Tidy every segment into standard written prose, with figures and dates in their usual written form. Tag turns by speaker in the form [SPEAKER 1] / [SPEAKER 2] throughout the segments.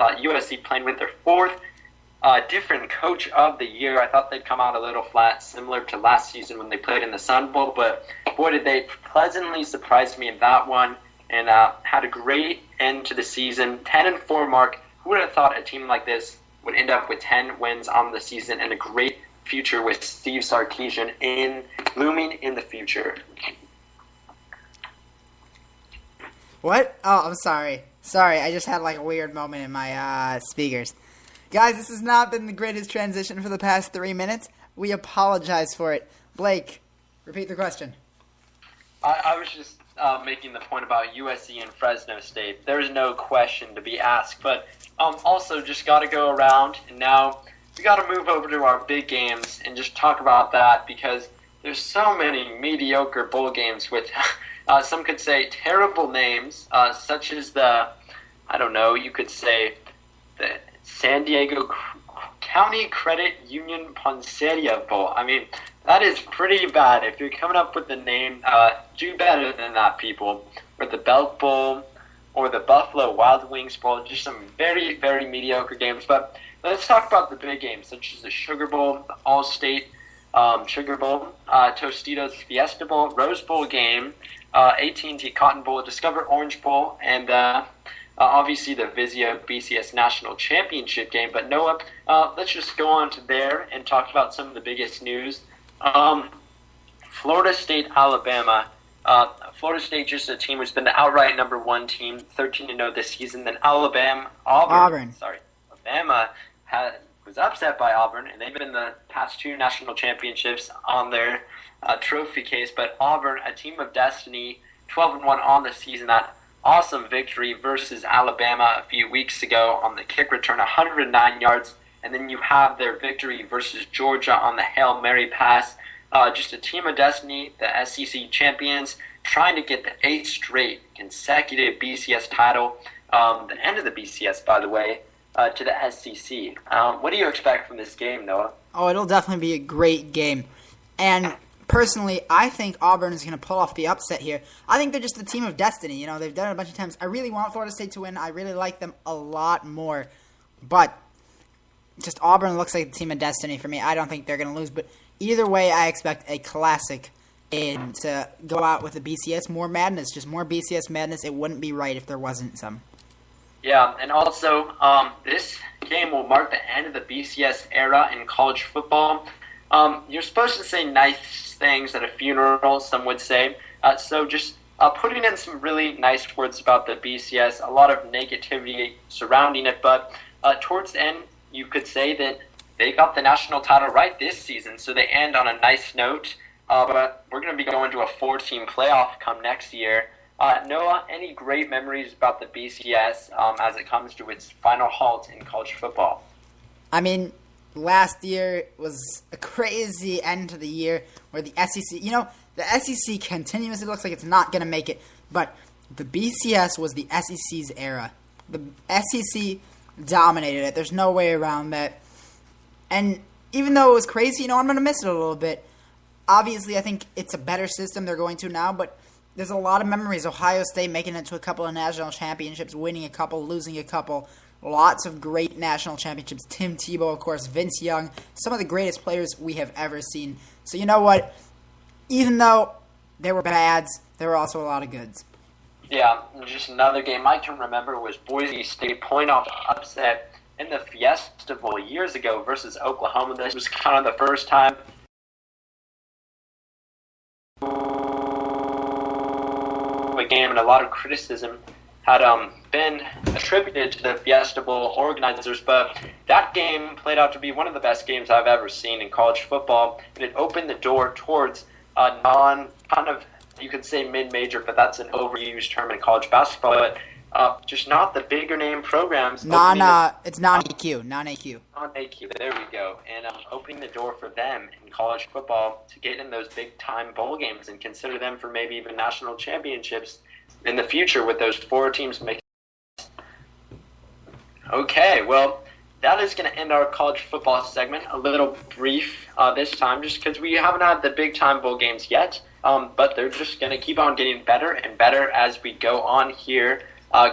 [SPEAKER 1] USC playing with their fourth different coach of the year. I thought they'd come out a little flat, similar to last season when they played in the Sun Bowl, but boy, did they pleasantly surprise me in that one, and had a great end to the season. 10-4 mark. Who would have thought a team like this would end up with 10 wins on the season and a great future with Steve Sarkisian looming in the future?
[SPEAKER 2] What? Oh, I'm sorry. Sorry, I just had like a weird moment in my speakers. Guys, this has not been the greatest transition for the past 3 minutes. We apologize for it. Blake, repeat the question.
[SPEAKER 1] I was just making the point about USC and Fresno State. There's no question to be asked, but also just got to go around, and now we got to move over to our big games and just talk about that, because there's so many mediocre bowl games with, some could say, terrible names, such as you could say the San Diego County Credit Union Ponceria Bowl. I mean, that is pretty bad. If you're coming up with the name, do better than that, people. Or the Belk Bowl, or the Buffalo Wild Wings Bowl. Just some very, very mediocre games. But let's talk about the big games, such as the Sugar Bowl, the All-State Sugar Bowl, Tostitos Fiesta Bowl, Rose Bowl game, AT&T Cotton Bowl, Discover Orange Bowl, and obviously the Vizio BCS National Championship game. But Noah, let's just go on to there and talk about some of the biggest news. Florida State, Alabama. Florida State, just a team who's been the outright number one team, 13-0 this season. Then Auburn. Alabama was upset by Auburn, and they've been in the past two national championships on their trophy case. But Auburn, a team of destiny, 12-1 on the season. That awesome victory versus Alabama a few weeks ago on the kick return, 109 yards. And then you have their victory versus Georgia on the Hail Mary pass. Just a team of destiny, the SEC champions, trying to get the 8th straight consecutive BCS title, the end of the BCS, by the way, to the SEC. What do you expect from this game, Noah?
[SPEAKER 2] Oh, it'll definitely be a great game. And personally, I think Auburn is going to pull off the upset here. I think they're just a team of destiny. You know, they've done it a bunch of times. I really want Florida State to win. I really like them a lot more. But just Auburn looks like a team of destiny for me. I don't think they're going to lose. But either way, I expect a classic and to go out with a BCS. More madness, just more BCS madness. It wouldn't be right if there wasn't some.
[SPEAKER 1] Yeah, and also this game will mark the end of the BCS era in college football. You're supposed to say nice things at a funeral, some would say. So just putting in some really nice words about the BCS, a lot of negativity surrounding it, but towards the end, you could say that they got the national title right this season, so they end on a nice note. But we're going to be going to a 4-team playoff come next year. Noah, any great memories about the BCS as it comes to its final halt in college football?
[SPEAKER 2] I mean, last year was a crazy end to the year where the SEC, the SEC continuously looks like it's not going to make it, but the BCS was the SEC's era. The SEC dominated it. There's no way around that. And even though it was crazy, I'm going to miss it a little bit. Obviously, I think it's a better system they're going to now, but there's a lot of memories. Ohio State making it to a couple of national championships, winning a couple, losing a couple. Lots of great national championships. Tim Tebow, of course, Vince Young, some of the greatest players we have ever seen. So you know what? Even though there were bads, there were also a lot of goods.
[SPEAKER 1] Yeah, just another game I can remember was Boise State pulling off upset in the Fiesta Bowl years ago versus Oklahoma. This was kind of the first time a game, and a lot of criticism had been attributed to the Fiesta Bowl organizers, but that game played out to be one of the best games I've ever seen in college football, and it opened the door towards a you could say mid-major, but that's an overused term in college basketball, but just not the bigger name programs.
[SPEAKER 2] It's non-AQ.
[SPEAKER 1] Non-AQ, there we go. And opening the door for them in college football to get in those big-time bowl games and consider them for maybe even national championships in the future with those 4 teams making. Okay, well, that is going to end our college football segment. A little brief this time just because we haven't had the big-time bowl games yet, but they're just going to keep on getting better and better as we go on here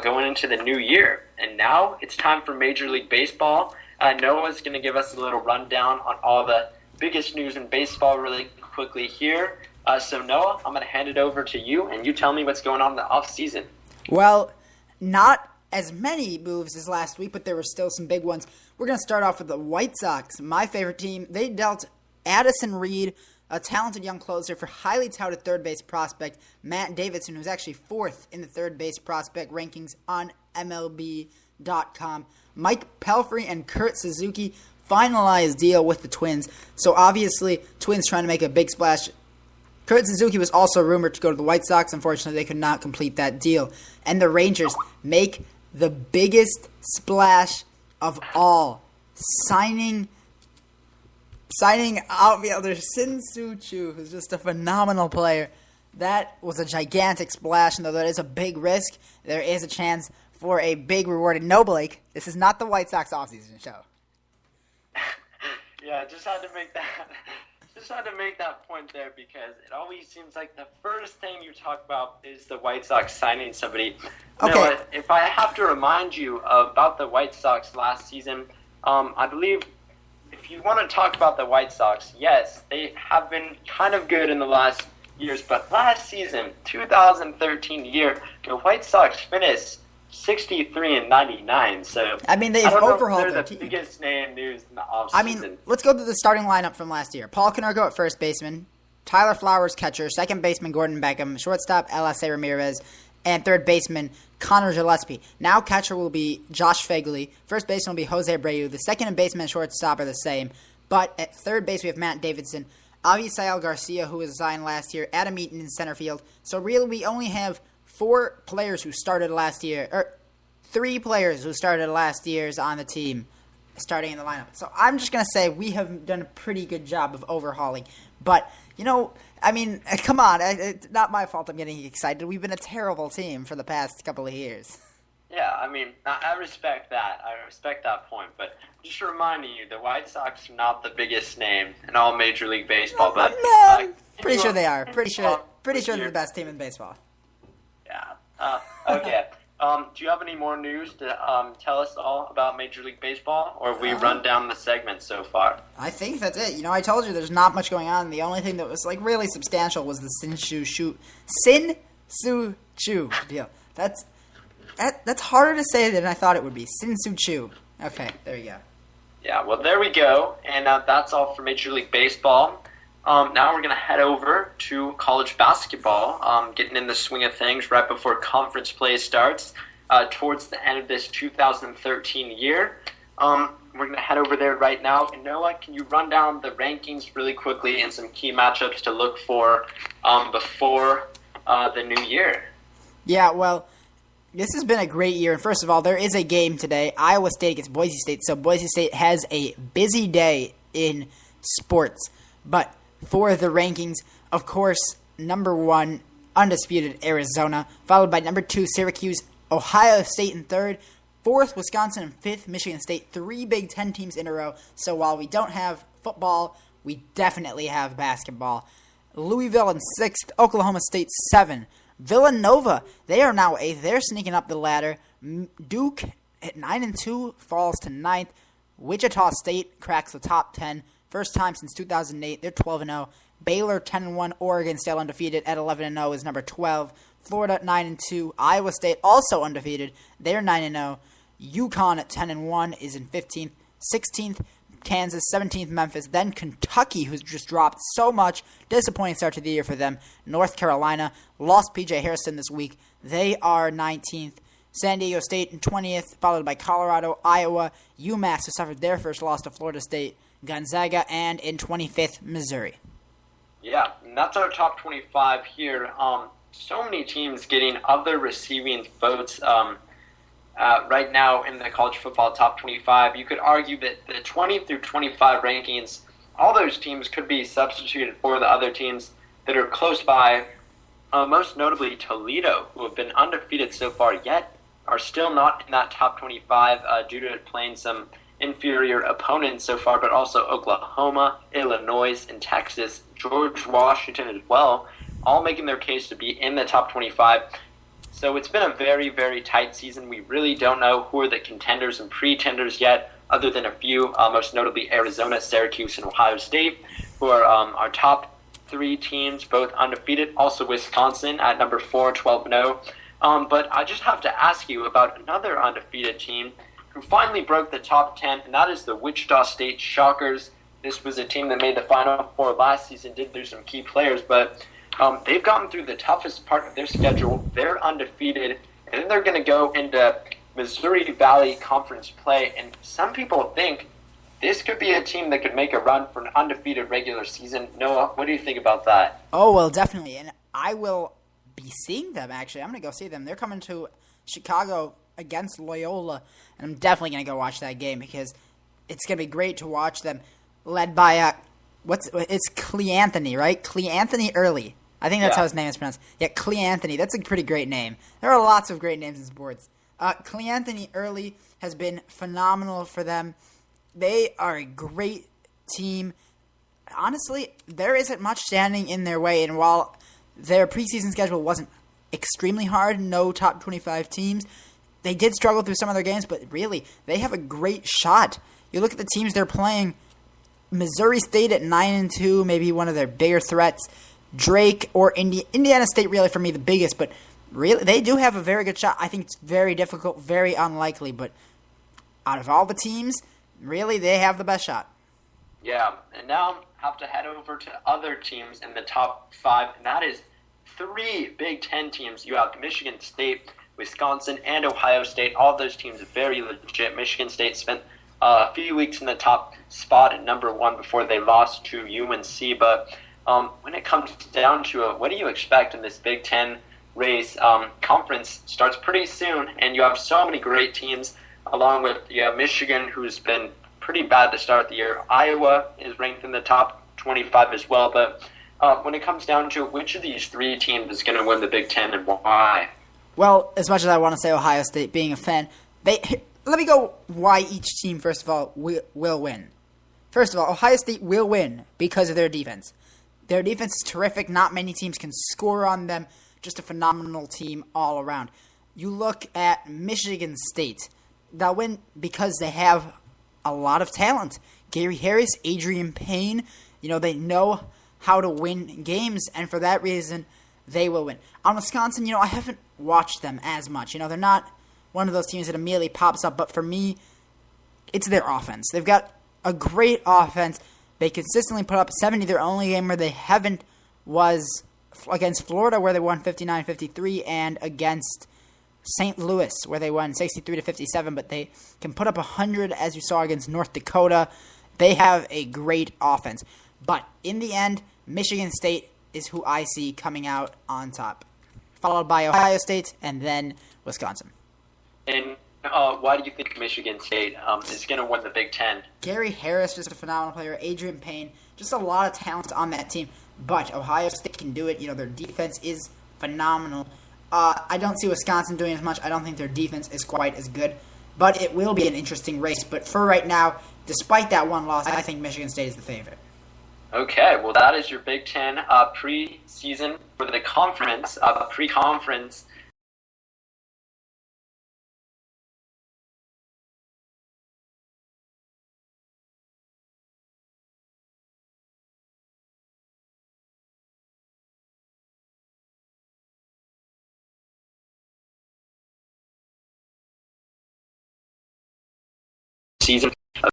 [SPEAKER 1] going into the new year. And now it's time for Major League Baseball. Noah's going to give us a little rundown on all the biggest news in baseball really quickly here. So Noah, I'm going to hand it over to you, and you tell me what's going on in the offseason.
[SPEAKER 2] Well, not as many moves as last week, but there were still some big ones. We're going to start off with the White Sox, my favorite team. They dealt Addison Reed, a talented young closer, for highly touted third base prospect Matt Davidson, who's actually fourth in the third base prospect rankings on MLB.com. Mike Pelfrey and Kurt Suzuki finalized deal with the Twins. So obviously, Twins trying to make a big splash. Kurt Suzuki was also rumored to go to the White Sox. Unfortunately, they could not complete that deal. And the Rangers make the biggest splash of all, signing outfielder Shin-Soo Choo, who's just a phenomenal player. That was a gigantic splash, and though that is a big risk, there is a chance for a big reward. And no, Blake, this is not the White Sox offseason show.
[SPEAKER 1] Yeah, just had to make that point there because it always seems like the first thing you talk about is the White Sox signing somebody.
[SPEAKER 2] Okay.
[SPEAKER 1] Noah, if I have to remind you about the White Sox last season, I believe if you want to talk about the White Sox, yes, they have been kind of good in the last years, but last season, 2013 year, the White Sox finished 63-99. So
[SPEAKER 2] I mean, they've overhauled their team.
[SPEAKER 1] The biggest name news in the offseason.
[SPEAKER 2] I mean, let's go to the starting lineup from last year. Paul Konerko at first baseman, Tyler Flowers catcher, second baseman Gordon Beckham, shortstop LSA Ramirez, and third baseman Connor Gillespie. Now catcher will be Josh Fagley. First baseman will be Jose Abreu. The second baseman and shortstop are the same. But at third base we have Matt Davidson, Avisail Garcia, who was signed last year, Adam Eaton in center field. So really we only have 4 players who started last year, or 3 players who started last year's on the team starting in the lineup. So I'm just going to say we have done a pretty good job of overhauling. But, you know, I mean, come on. It's not my fault I'm getting excited. We've been a terrible team for the past couple of years.
[SPEAKER 1] Yeah, I mean, I respect that. I respect that point. But just reminding you, the White Sox are not the biggest name in all Major League Baseball. But
[SPEAKER 2] pretty sure they are. Pretty sure they're the best team in baseball.
[SPEAKER 1] Yeah. Okay. Do you have any more news to tell us all about Major League Baseball, or have we run down the segment so far?
[SPEAKER 2] I think that's it. You know, I told you there's not much going on. The only thing that was really substantial was the Shin-Soo Choo deal. That's harder to say than I thought it would be. Shin-Soo Choo. Okay, there you go.
[SPEAKER 1] Yeah, well, there we go, and that's all for Major League Baseball. Now we're going to head over to college basketball, getting in the swing of things right before conference play starts towards the end of this 2013 year. We're going to head over there right now. And Noah, can you run down the rankings really quickly and some key matchups to look for before the new year?
[SPEAKER 2] Yeah, well, this has been a great year. And first of all, there is a game today, Iowa State against Boise State. So Boise State has a busy day in sports. But for the rankings, of course, number 1, undisputed Arizona, followed by number 2, Syracuse, Ohio State in 3rd, 4th, Wisconsin, and 5th, Michigan State. 3 Big Ten teams in a row. So while we don't have football, we definitely have basketball. Louisville in 6th, Oklahoma State 7. Villanova, they are now 8th. They're sneaking up the ladder. Duke at 9-2 falls to 9th. Wichita State cracks the top 10. First time since 2008. They're 12-0. Baylor 10-1. Oregon still undefeated at 11-0 is number 12. Florida 9-2. Iowa State also undefeated. They're 9-0. UConn at 10-1 is in 15th. 16th, Kansas. 17th, Memphis. Then Kentucky, who's just dropped so much. Disappointing start to the year for them. North Carolina lost P.J. Harrison this week. They are 19th. San Diego State in 20th, followed by Colorado, Iowa, UMass, who suffered their first loss to Florida State, Gonzaga, and in 25th, Missouri.
[SPEAKER 1] Yeah, and that's our top 25 here. So many teams getting other receiving votes right now in the college football top 25. You could argue that the 20 through 25 rankings, all those teams could be substituted for the other teams that are close by, most notably Toledo, who have been undefeated so far yet, are still not in that top 25 due to playing some inferior opponents so far, but also Oklahoma, Illinois, and Texas, George Washington as well, all making their case to be in the top 25. So it's been a very, very tight season. We really don't know who are the contenders and pretenders yet, other than a few, most notably Arizona, Syracuse, and Ohio State, who are our top three teams, both undefeated. Also Wisconsin at number 4, 12-0. But I just have to ask you about another undefeated team who finally broke the top 10, and that is the Wichita State Shockers. This was a team that made the Final Four last season, did lose some key players, but they've gotten through the toughest part of their schedule. They're undefeated, and then they're going to go into Missouri Valley Conference play. And some people think this could be a team that could make a run for an undefeated regular season. Noah, what do you think about that?
[SPEAKER 2] Oh, well, definitely. And I will be seeing them, actually. I'm going to go see them. They're coming to Chicago against Loyola, and I'm definitely going to go watch that game because it's going to be great to watch them led by, it's Cleanthony, right? Cleanthony Early. I think that's how his name is pronounced. Yeah, Cleanthony. That's a pretty great name. There are lots of great names in sports. Cleanthony Early has been phenomenal for them. They are a great team. Honestly, there isn't much standing in their way, and while their preseason schedule wasn't extremely hard, no top 25 teams, they did struggle through some of their games, but really, they have a great shot. You look at the teams they're playing, Missouri State at 9-2, maybe one of their bigger threats. Drake or Indiana State, really, for me, the biggest, but really, they do have a very good shot. I think it's very difficult, very unlikely, but out of all the teams, really, they have the best shot.
[SPEAKER 1] Yeah, and now have to head over to other teams in the top 5, and that is 3 Big Ten teams. You have Michigan State, Wisconsin, and Ohio State. All of those teams are very legit. Michigan State spent a few weeks in the top spot at number 1 before they lost to UNC, but when it comes down to it, what do you expect in this Big Ten race? Conference starts pretty soon, and you have so many great teams, along with Michigan, who's been pretty bad to start the year. Iowa is ranked in the top 25 as well, but when it comes down to it, which of these 3 teams is going to win the Big Ten and why?
[SPEAKER 2] Well, as much as I want to say Ohio State, being a fan, let me go why each team, first of all, will win. First of all, Ohio State will win because of their defense. Their defense is terrific. Not many teams can score on them. Just a phenomenal team all around. You look at Michigan State. They'll win because they have a lot of talent. Gary Harris, Adrian Payne, they know how to win games, and for that reason, they will win. On Wisconsin, I haven't watched them as much. They're not one of those teams that immediately pops up, but for me, it's their offense. They've got a great offense. They consistently put up 70. Their only game where they haven't was against Florida, where they won 59-53, and against St. Louis, where they won 63-57. But they can put up 100, as you saw against North Dakota. They have a great offense. But in the end, Michigan State is who I see coming out on top, followed by Ohio State and then Wisconsin.
[SPEAKER 1] And why do you think Michigan State is going to win the Big Ten?
[SPEAKER 2] Gary Harris, just a phenomenal player. Adrian Payne, just a lot of talent on that team. But Ohio State can do it. Their defense is phenomenal. I don't see Wisconsin doing as much. I don't think their defense is quite as good. But it will be an interesting race. But for right now, despite that one loss, I think Michigan State is the favorite.
[SPEAKER 1] Okay, well, that is your Big Ten preseason for the conference, pre-conference. Season, a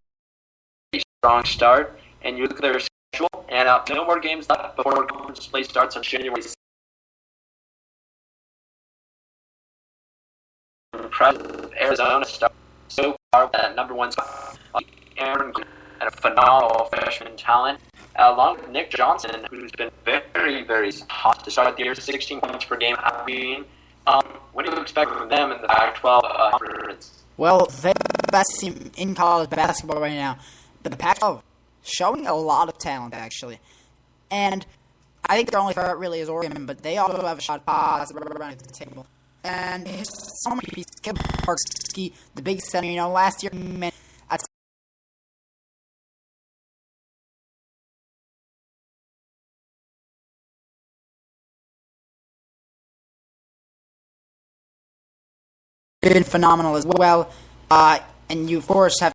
[SPEAKER 1] very strong start, and you look at their schedule, and no more games left before conference play starts on January 6th. Arizona start so far with that number 1 spot. Aaron and a phenomenal freshman talent, along with Nick Johnson, who's been very, very hot to start the year, 16 points per game. What do you expect from them in the Pac-12 conference?
[SPEAKER 2] Well, they're the best team in college basketball right now. But the Pac-12 showing a lot of talent, actually. And I think their only threat really is Oregon, but they also have a shot around the table. And so many pieces. Parksky, the big center, last year, been phenomenal as well. And you, of course, have